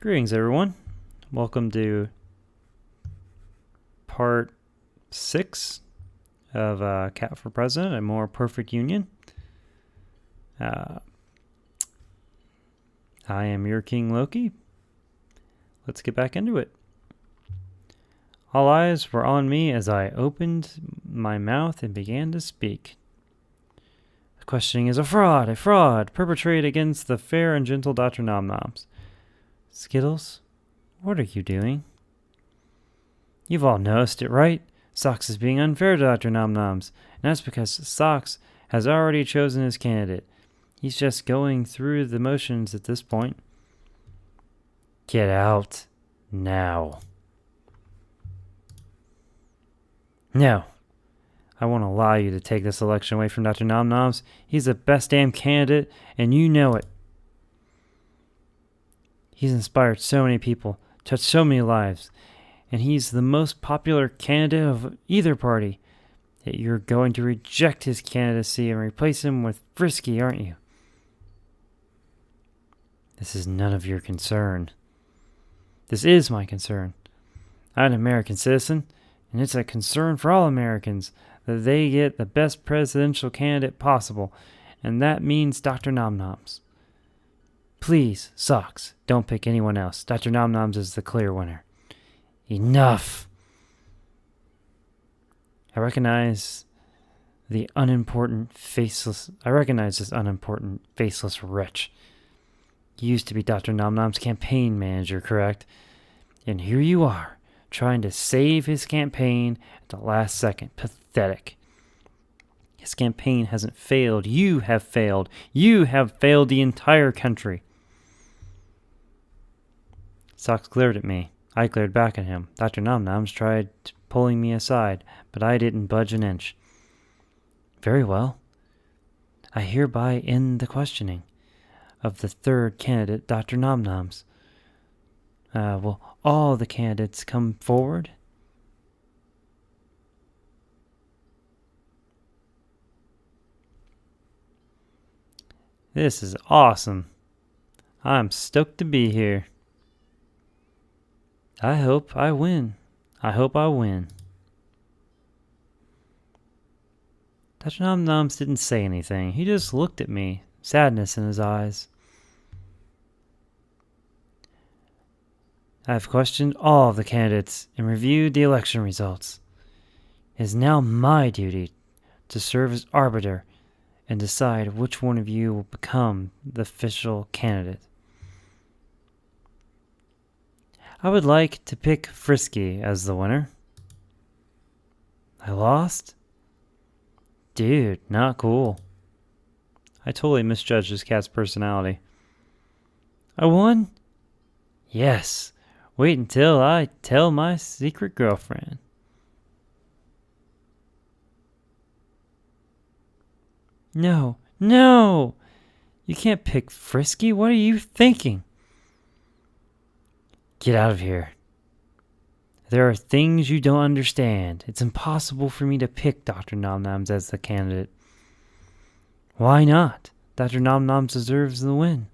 Greetings, everyone. Welcome to part 6 of Cat for President, A More Perfect Union. I am your King Loki. Let's get back into it. All eyes were on me as I opened my mouth and began to speak. The questioning is a fraud perpetrated against the fair and gentle Dr. Nomnoms. Skittles, what are you doing? You've all noticed it, right? Socks is being unfair to Dr. Nomnoms, and that's because Socks has already chosen his candidate. He's just going through the motions at this point. Get out now. No. I won't allow you to take this election away from Dr. Nomnoms. He's the best damn candidate, and you know it. He's inspired so many people, touched so many lives, and he's the most popular candidate of either party. Yet you're going to reject his candidacy and replace him with Frisky, aren't you? This is none of your concern. This is my concern. I'm an American citizen, and it's a concern for all Americans that they get the best presidential candidate possible, and that means Dr. Nomnoms. Please, Socks, don't pick anyone else. Dr. Nomnoms is the clear winner. Enough! I recognize this unimportant, faceless wretch. You used to be Dr. Nomnom's campaign manager, correct? And here you are, trying to save his campaign at the last second. Pathetic. His campaign hasn't failed. You have failed. You have failed the entire country. Socks glared at me. I glared back at him. Dr. Nomnoms tried pulling me aside, but I didn't budge an inch. Very well. I hereby end the questioning of the third candidate, Dr. Nomnoms. Will all the candidates come forward? This is awesome. I'm stoked to be here. I hope I win. Dr. Nomnoms didn't say anything. He just looked at me, sadness in his eyes. I have questioned all of the candidates and reviewed the election results. It is now my duty to serve as arbiter and decide which one of you will become the official candidate. I would like to pick Frisky as the winner. I lost? Dude, not cool. I totally misjudged this cat's personality. I won? Yes. Wait until I tell my secret girlfriend. No. You can't pick Frisky. What are you thinking? Get out of here. There are things you don't understand. It's impossible for me to pick Dr. Nomnoms as the candidate. Why not? Dr. Nomnoms deserves the win.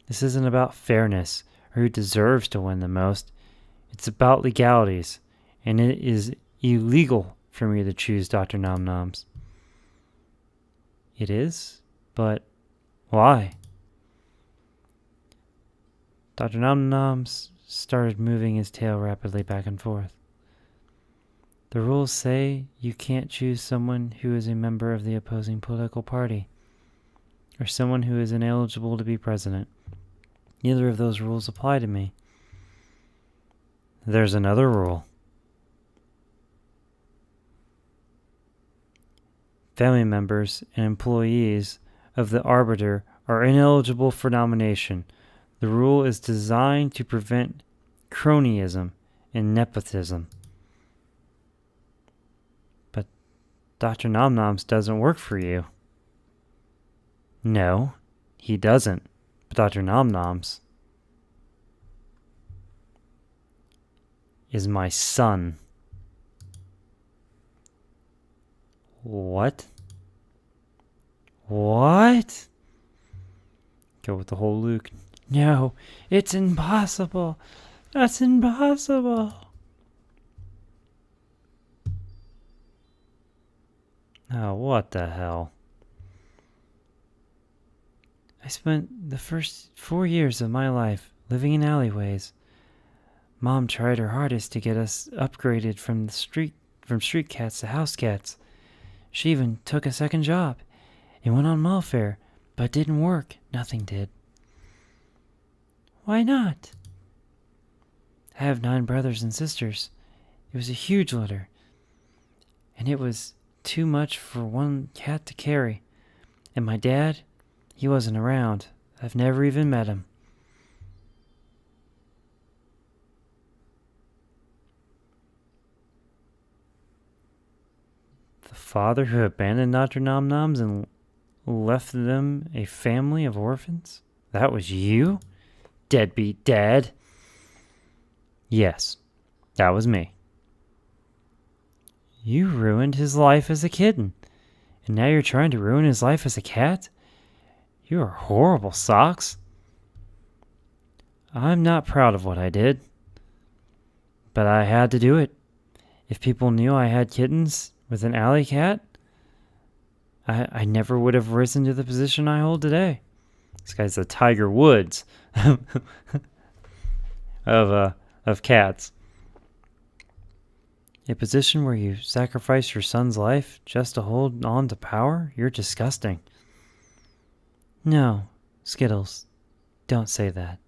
This isn't about fairness or who deserves to win the most. It's about legalities, and it is illegal for me to choose Dr. Nomnoms. It is? But why? Dr. Nomnoms started moving his tail rapidly back and forth. The rules say you can't choose someone who is a member of the opposing political party, or someone who is ineligible to be president. Neither of those rules apply to me. There's another rule. Family members and employees of the arbiter are ineligible for nomination. The rule is designed to prevent cronyism and nepotism. But Dr. Nomnoms doesn't work for you. No, he doesn't. But Dr. Nomnoms is my son. What? Go with the whole Luke No, it's impossible. That's impossible. Oh, what the hell? I spent the first 4 years of my life living in alleyways. Mom tried her hardest to get us upgraded from street cats to house cats. She even took a second job and went on welfare, but it didn't work. Nothing did. Why not? I have 9 brothers and sisters. It was a huge litter, and it was too much for one cat to carry. And my dad, he wasn't around. I've never even met him. The father who abandoned Dr. Nom Noms and left them a family of orphans? That was you? Deadbeat dad? Yes, that was me. You ruined his life as a kitten, and now you're trying to ruin his life as a cat? You are horrible, Socks. I'm not proud of what I did, but I had to do it. If people knew I had kittens with an alley cat, I never would have risen to the position I hold today. This guy's the Tiger Woods of cats. A position where you sacrifice your son's life just to hold on to power? You're disgusting. No, Skittles, don't say that.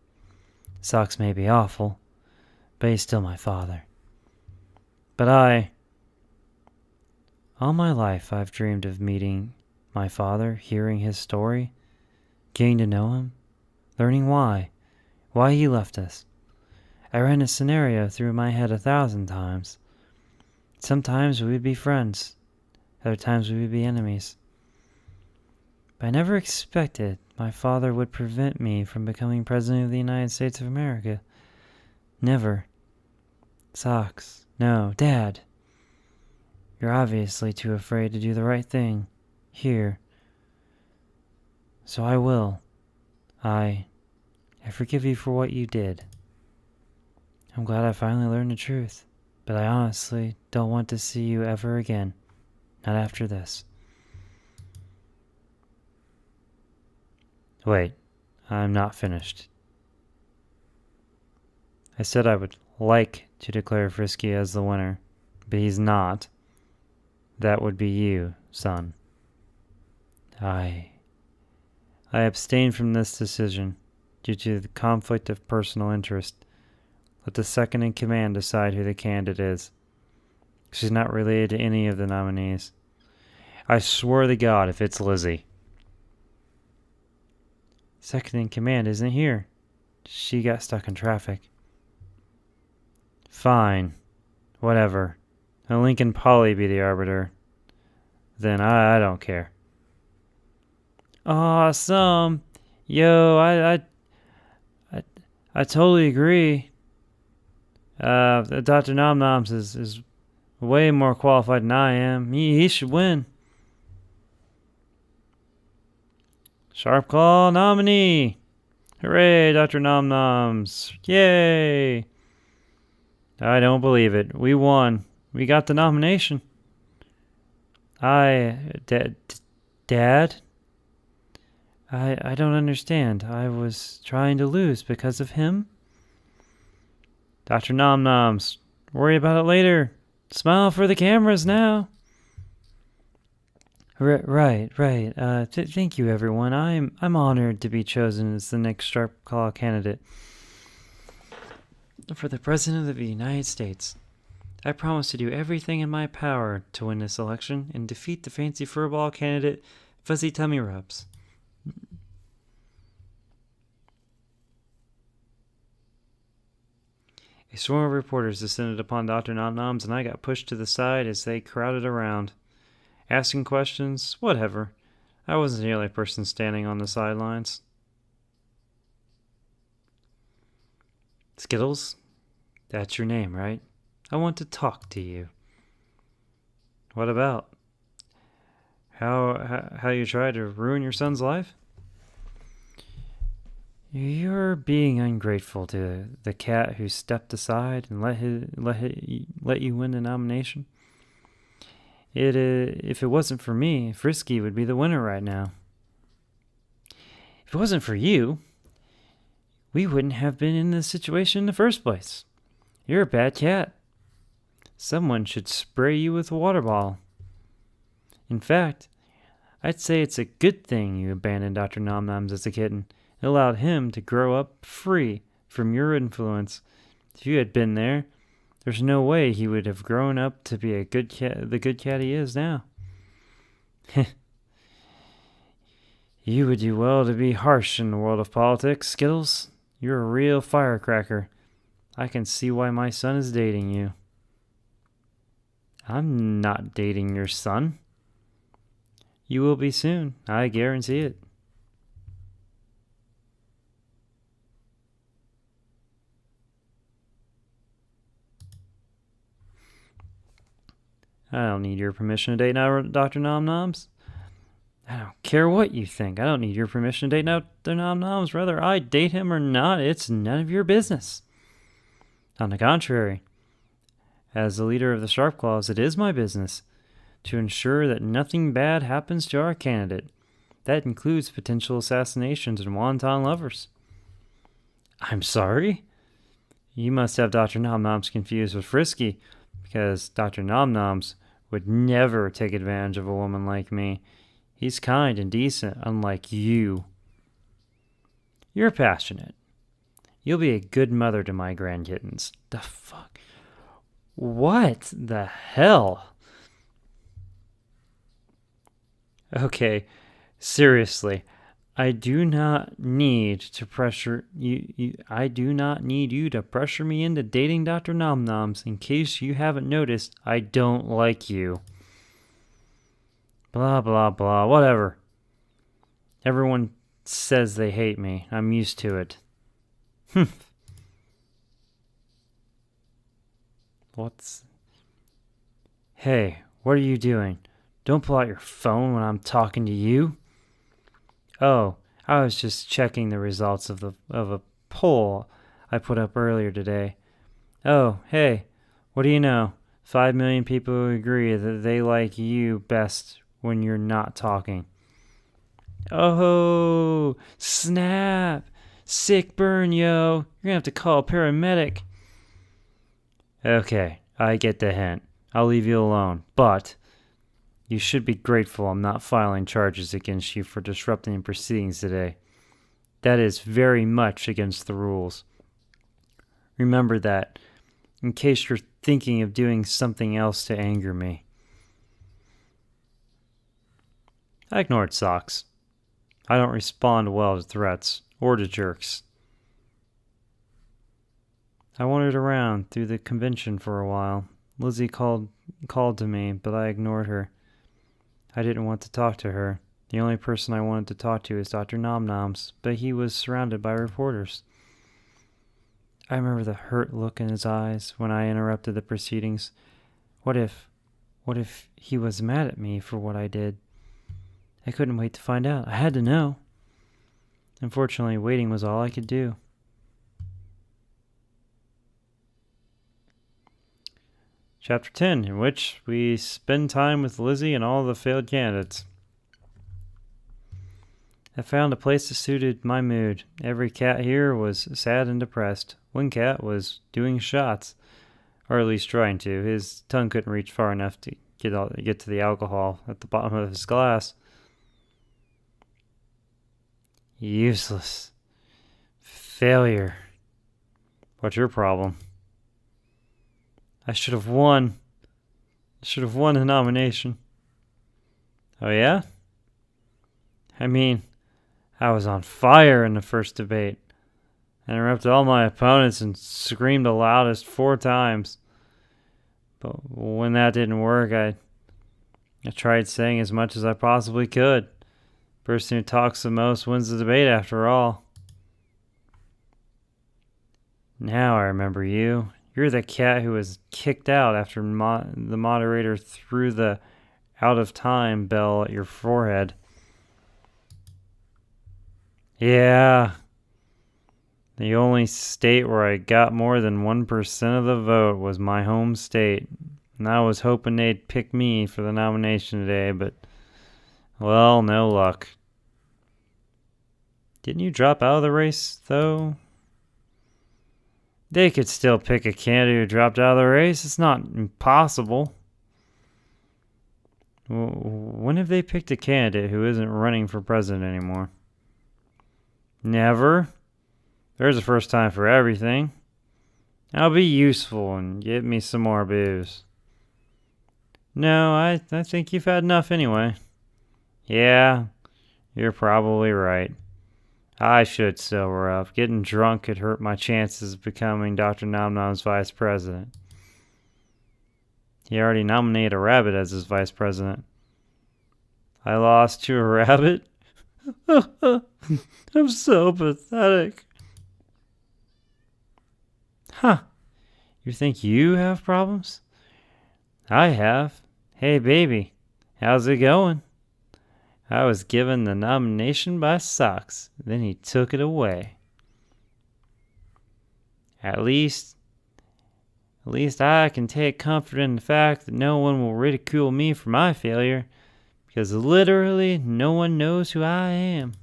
Socks may be awful, but he's still my father. But all my life I've dreamed of meeting my father, hearing his story, getting to know him, learning why he left us. I ran a scenario through my head 1,000 times. Sometimes we would be friends, other times we would be enemies. But I never expected my father would prevent me from becoming President of the United States of America. Never. Socks. No, Dad. You're obviously too afraid to do the right thing. Here. So I will. I forgive you for what you did. I'm glad I finally learned the truth, but I honestly don't want to see you ever again. Not after this. Wait, I'm not finished. I said I would like to declare Frisky as the winner, but he's not. That would be you, son. I abstain from this decision due to the conflict of personal interest. Let the second in command decide who the candidate is. She's not related to any of the nominees. I swear to God if it's Lizzie. Second in command isn't here. She got stuck in traffic. Fine. Whatever. Let Lincoln Polly be the arbiter. Then I don't care. Awesome. Yo, I totally agree. Dr. Nom Noms is way more qualified than I am. He should win. Sharp Claw nominee. Hooray, Dr. Nom Noms. Yay. I don't believe it. We won. We got the nomination. Dad? I don't understand. I was trying to lose because of him? Dr. Nom Noms, worry about it later. Smile for the cameras now. Right. Thank you, everyone. I'm honored to be chosen as the next Sharp Claw candidate for the President of the United States. I promise to do everything in my power to win this election and defeat the fancy furball candidate, Fuzzy Tummy Rubs. A swarm of reporters descended upon Dr. Nom Noms, and I got pushed to the side as they crowded around. Asking questions, whatever. I wasn't the only person standing on the sidelines. Skittles, that's your name, right? I want to talk to you. What about? How you try to ruin your son's life? You're being ungrateful to the cat who stepped aside and let you win the nomination. If it wasn't for me, Frisky would be the winner right now. If it wasn't for you, we wouldn't have been in this situation in the first place. You're a bad cat. Someone should spray you with a water bottle. In fact, I'd say it's a good thing you abandoned Dr. Nomnoms as a kitten. It allowed him to grow up free from your influence. If you had been there, there's no way he would have grown up to be the good cat he is now. You would do well to be harsh in the world of politics, Skittles. You're a real firecracker. I can see why my son is dating you. I'm not dating your son. You will be soon. I guarantee it. I don't need your permission to date now, Dr. Nomnoms. I don't care what you think. I don't need your permission to date now, Dr. Nomnoms. Whether I date him or not, it's none of your business. On the contrary, as the leader of the Sharpclaws, it is my business to ensure that nothing bad happens to our candidate. That includes potential assassinations and wanton lovers. I'm sorry? You must have Dr. Nomnoms confused with Frisky, because Dr. Nomnoms would never take advantage of a woman like me. He's kind and decent, unlike you. You're passionate. You'll be a good mother to my grandkittens. The fuck? What the hell? Okay, seriously. I do not need to pressure you. I do not need you to pressure me into dating Dr. Nomnoms. In case you haven't noticed, I don't like you. Blah, blah, blah. Whatever. Everyone says they hate me. I'm used to it. Hey, what are you doing? Don't pull out your phone when I'm talking to you. Oh, I was just checking the results of a poll I put up earlier today. Oh, hey, what do you know? 5 million people agree that they like you best when you're not talking. Oh, snap! Sick burn, yo. You're gonna have to call a paramedic. Okay, I get the hint. I'll leave you alone, but you should be grateful I'm not filing charges against you for disrupting the proceedings today. That is very much against the rules. Remember that, in case you're thinking of doing something else to anger me. I ignored Socks. I don't respond well to threats or to jerks. I wandered around through the convention for a while. Lizzie called to me, but I ignored her. I didn't want to talk to her. The only person I wanted to talk to is Dr. Nomnoms, but he was surrounded by reporters. I remember the hurt look in his eyes when I interrupted the proceedings. What if he was mad at me for what I did? I couldn't wait to find out. I had to know. Unfortunately, waiting was all I could do. Chapter 10, in which we spend time with Lizzie and all the failed candidates. I found a place that suited my mood. Every cat here was sad and depressed. One cat was doing shots, or at least trying to. His tongue couldn't reach far enough to get to the alcohol at the bottom of his glass. Useless. Failure. What's your problem? I should have won. I should have won the nomination. Oh yeah? I mean, I was on fire in the first debate. I interrupted all my opponents and screamed the loudest 4 times. But when that didn't work, I tried saying as much as I possibly could. The person who talks the most wins the debate after all. Now I remember you. You're the cat who was kicked out after the moderator threw the out of time bell at your forehead. Yeah, The only state where I got more than 1% of the vote was my home state. And I was hoping they'd pick me for the nomination today, but, well, no luck. Didn't you drop out of the race, though? They could still pick a candidate who dropped out of the race. It's not impossible. When have they picked a candidate who isn't running for president anymore? Never. There's a first time for everything. I'll be useful and get me some more booze. No, I think you've had enough anyway. Yeah, you're probably right. I should sober up. Getting drunk could hurt my chances of becoming Dr. Nom Nom's vice president. He already nominated a rabbit as his vice president. I lost to a rabbit? I'm so pathetic. Huh. You think you have problems? I have. Hey, baby. How's it going? I was given the nomination by Socks. Then he took it away. At least I can take comfort in the fact that no one will ridicule me for my failure, because literally no one knows who I am.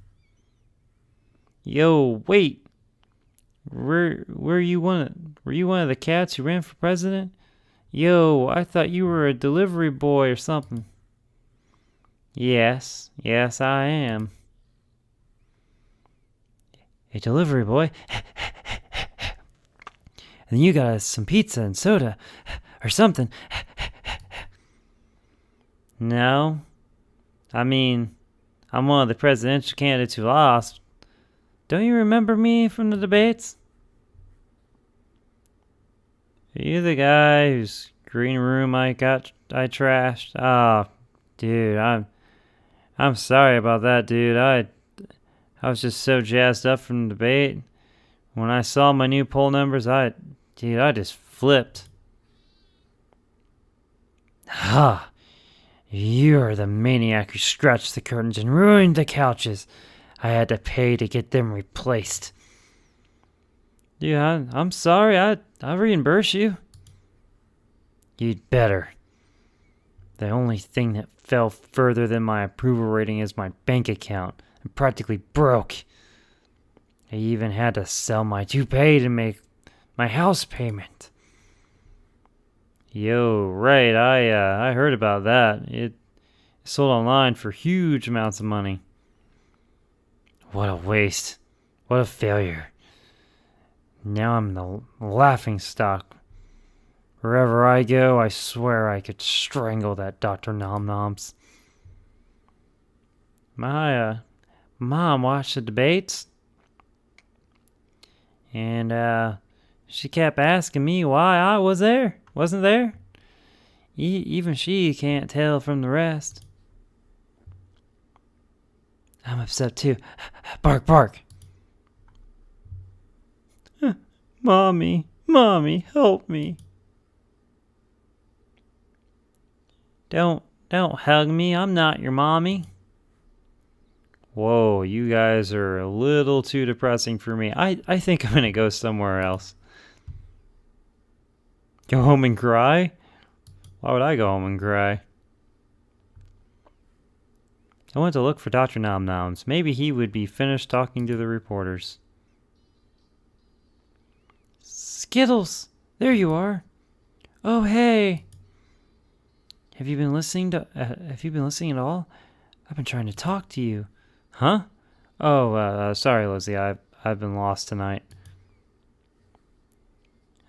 Yo, wait. Were you one of the cats who ran for president? Yo, I thought you were a delivery boy or something. Yes, I am. A delivery boy? And you got us some pizza and soda or something. No. I mean, I'm one of the presidential candidates who lost. Don't you remember me from the debates? Are you the guy whose green room I trashed? Oh, dude, I'm sorry about that, dude. I was just so jazzed up from the debate. When I saw my new poll numbers, I just flipped. Ha! You're the maniac who scratched the curtains and ruined the couches. I had to pay to get them replaced. Dude, I'm sorry. I'll reimburse you. You'd better. The only thing that fell further than my approval rating is my bank account. I'm practically broke. I even had to sell my toupee to make my house payment. Yo, right, I heard about that. It sold online for huge amounts of money. What a waste. What a failure. Now I'm the laughing stock. Wherever I go, I swear I could strangle that Dr. Nom Noms. My mom watched the debates, and she kept asking me why I wasn't there. Even she can't tell from the rest. I'm upset too. Bark, bark. Mommy, help me. Don't hug me. I'm not your mommy. Whoa, you guys are a little too depressing for me. I think I'm gonna go somewhere else. Go home and cry? Why would I go home and cry? I went to look for Dr. Nom Noms. Maybe he would be finished talking to the reporters. Skittles! There you are. Oh, hey. Have you been listening at all? I've been trying to talk to you. Huh? Oh, sorry, Lizzie. I've been lost tonight.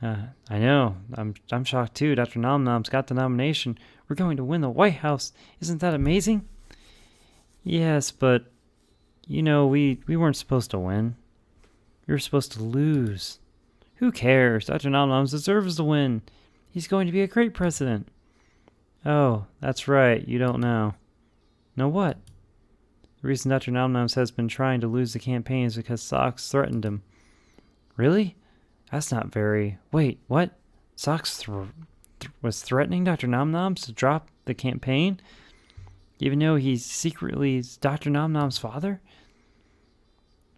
I know. I'm shocked too. Dr. Nom Nom's got the nomination. We're going to win the White House. Isn't that amazing? Yes, but we weren't supposed to win. We were supposed to lose. Who cares? Dr. Nom Noms deserves to win. He's going to be a great president. Oh, that's right. You don't know. Know what? The reason Dr. Nom Noms has been trying to lose the campaign is because Socks threatened him. Really? That's not very... Wait, what? Socks was threatening Dr. Nom Noms to drop the campaign? Even though he's secretly Dr. Nom Nom's father?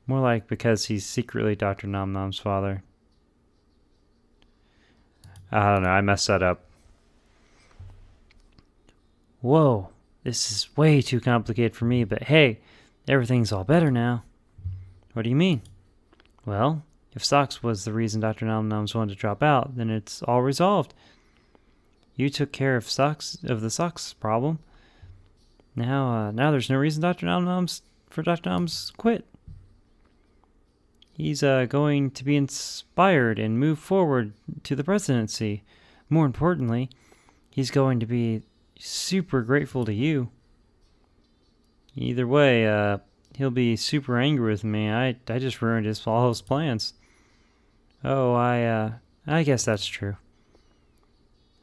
More like because he's secretly Dr. Nom Nom's father. I don't know, I messed that up. Whoa, this is way too complicated for me, but hey, everything's all better now. What do you mean? Well, if Socks was the reason Dr. Nom Noms wanted to drop out, then it's all resolved. You took care of the Socks problem. Now there's no reason Dr. Nom Noms quit. He's going to be inspired and move forward to the presidency. More importantly, he's going to be super grateful to you. Either way, he'll be super angry with me. I just ruined all his plans. Oh, I guess that's true.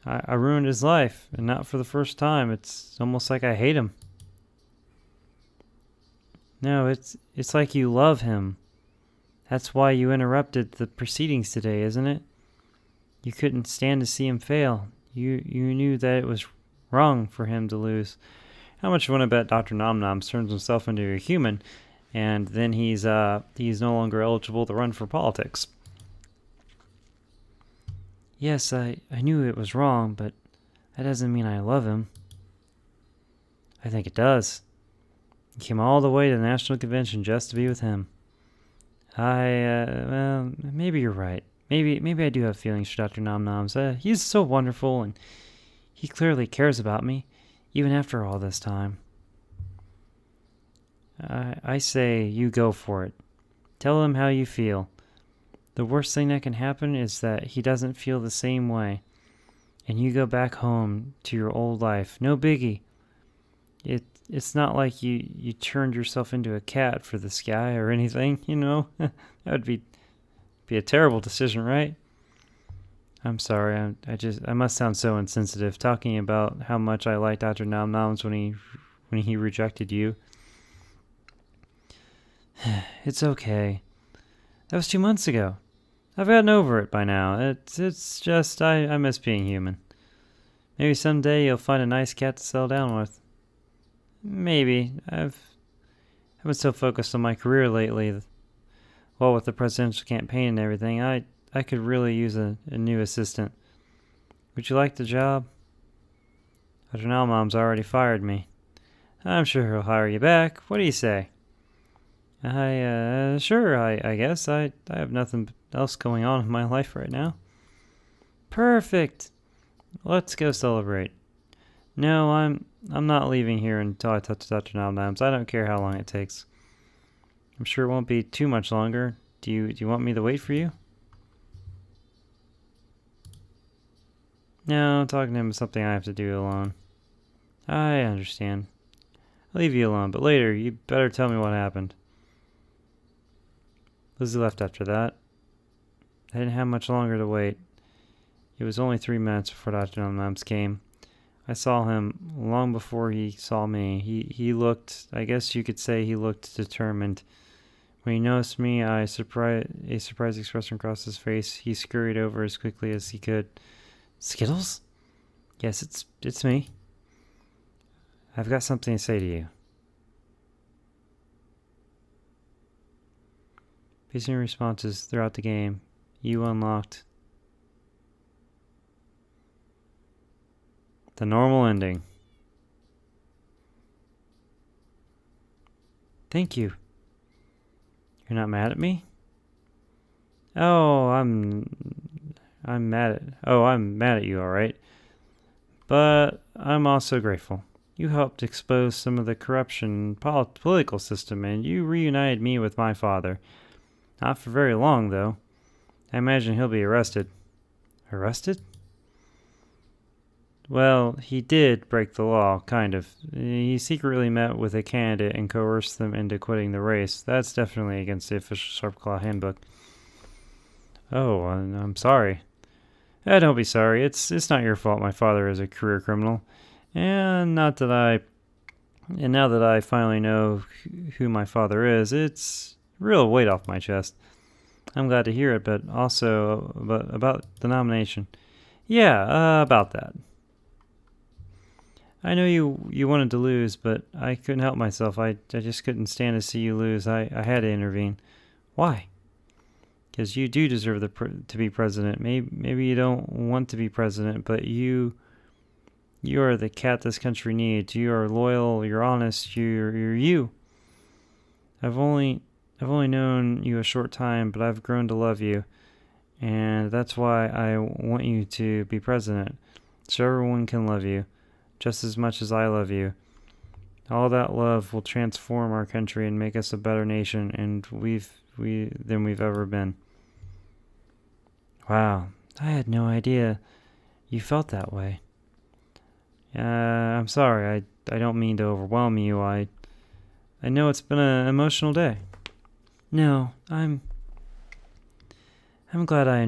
I ruined his life, and not for the first time. It's almost like I hate him. No, it's like you love him. That's why you interrupted the proceedings today, isn't it? You couldn't stand to see him fail. You knew that it was wrong for him to lose. How much you want to bet Dr. Nom Noms turns himself into a human, and then he's no longer eligible to run for politics? Yes, I knew it was wrong, but that doesn't mean I love him. I think it does. I came all the way to the National Convention just to be with him. Well, maybe you're right. Maybe I do have feelings for Dr. Nom Noms. He's so wonderful, and he clearly cares about me, even after all this time. I say you go for it. Tell him how you feel. The worst thing that can happen is that he doesn't feel the same way, and you go back home to your old life. No biggie. It's not like you turned yourself into a cat for this guy or anything, you know? That would be a terrible decision, right? I'm sorry, I must sound so insensitive talking about how much I liked Dr. Nom Noms when he rejected you. It's okay. That was 2 months ago. I've gotten over it by now. It's just I miss being human. Maybe someday you'll find a nice cat to settle down with. Maybe. I've been so focused on my career lately. Well, with the presidential campaign and everything, I could really use a new assistant. Would you like the job? Dr. Nom Noms already fired me. I'm sure he'll hire you back. What do you say? Sure, I guess. I have nothing else going on in my life right now. Perfect. Let's go celebrate. No, I'm not leaving here until I touch Dr. Nom Noms. I don't care how long it takes. I'm sure it won't be too much longer. Do you want me to wait for you? No, talking to him is something I have to do alone. I understand. I'll leave you alone, but later you better tell me what happened. Lizzie left after that. I didn't have much longer to wait. It was only 3 minutes before Dr. Nom Noms came. I saw him long before he saw me. He looked, I guess you could say he looked determined. When he noticed me, a surprised expression crossed his face. He scurried over as quickly as he could. Skittles? Yes, it's me. I've got something to say to you. Facing responses throughout the game, you unlocked the normal ending. Thank you. You're not mad at me? Oh, I'm mad at you, all right. But I'm also grateful. You helped expose some of the corruption political system, and you reunited me with my father. Not for very long, though. I imagine he'll be arrested. Arrested? Well, he did break the law, kind of. He secretly met with a candidate and coerced them into quitting the race. That's definitely against the official Sharpclaw handbook. Oh, I'm sorry. Don't be sorry. It's not your fault my father is a career criminal. And now that I finally know who my father is, it's real weight off my chest. I'm glad to hear it, but also about the nomination. Yeah, about that. I know you wanted to lose, but I couldn't help myself. I just couldn't stand to see you lose. I had to intervene. Why? Because you do deserve to be president. Maybe you don't want to be president, but you are the cat this country needs. You are loyal. You're honest. You're you. I've only known you a short time, but I've grown to love you, and that's why I want you to be president, so everyone can love you, just as much as I love you. All that love will transform our country and make us a better nation, and than we've ever been. Wow, I had no idea you felt that way. I'm sorry. I don't mean to overwhelm you. I know it's been an emotional day. No, I'm glad I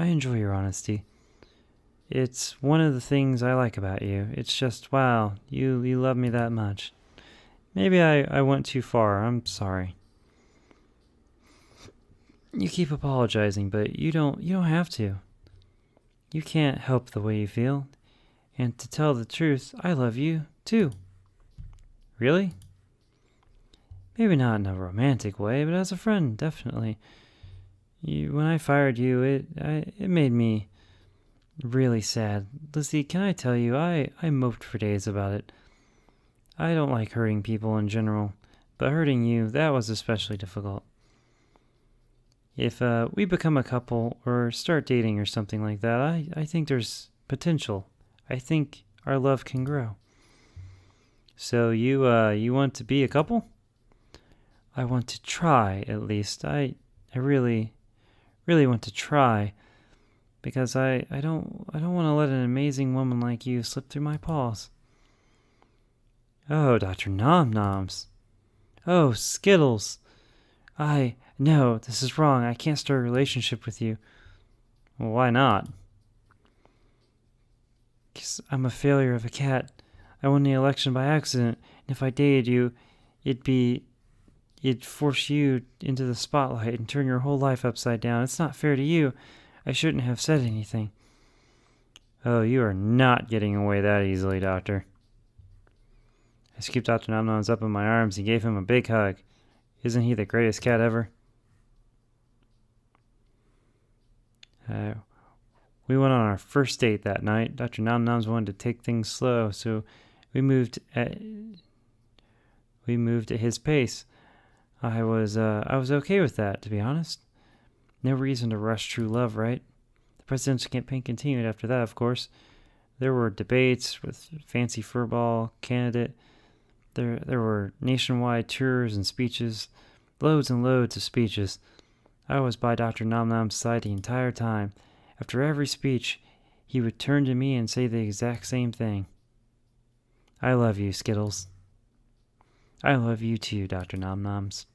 enjoy your honesty. It's one of the things I like about you. It's just, wow, you love me that much. Maybe I went too far. I'm sorry. You keep apologizing, but you don't have to. You can't help the way you feel. And to tell the truth, I love you too. Really? Maybe not in a romantic way, but as a friend, definitely. When I fired you, it made me really sad. Lizzie, can I tell you, I moped for days about it. I don't like hurting people in general, but hurting you, that was especially difficult. If we become a couple or start dating or something like that, I think there's potential. I think our love can grow. So you want to be a couple? I want to try, at least. I really want to try, because I don't want to let an amazing woman like you slip through my paws. Oh, Dr. Nom Noms. Oh, Skittles. No, this is wrong. I can't start a relationship with you. Well, why not? Because I'm a failure of a cat. I won the election by accident, and if I dated you, it'd force you into the spotlight and turn your whole life upside down. It's not fair to you. I shouldn't have said anything. Oh, you are not getting away that easily, Doctor. I scooped Dr. Nom Noms up in my arms and gave him a big hug. Isn't he the greatest cat ever? We went on our first date that night. Dr. Nom Noms wanted to take things slow, so we moved at his pace. I was okay with that, to be honest. No reason to rush true love, right? The presidential campaign continued after that, of course. There were debates with fancy furball candidate. There were nationwide tours and speeches, loads and loads of speeches. I was by Dr. Nom Nom's side the entire time. After every speech, he would turn to me and say the exact same thing. I love you, Skittles. I love you too, Dr. Nom Noms.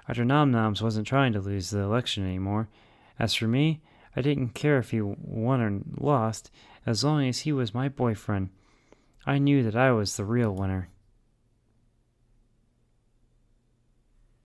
Dr. Nom Noms wasn't trying to lose the election anymore. As for me, I didn't care if he won or lost, as long as he was my boyfriend. I knew that I was the real winner.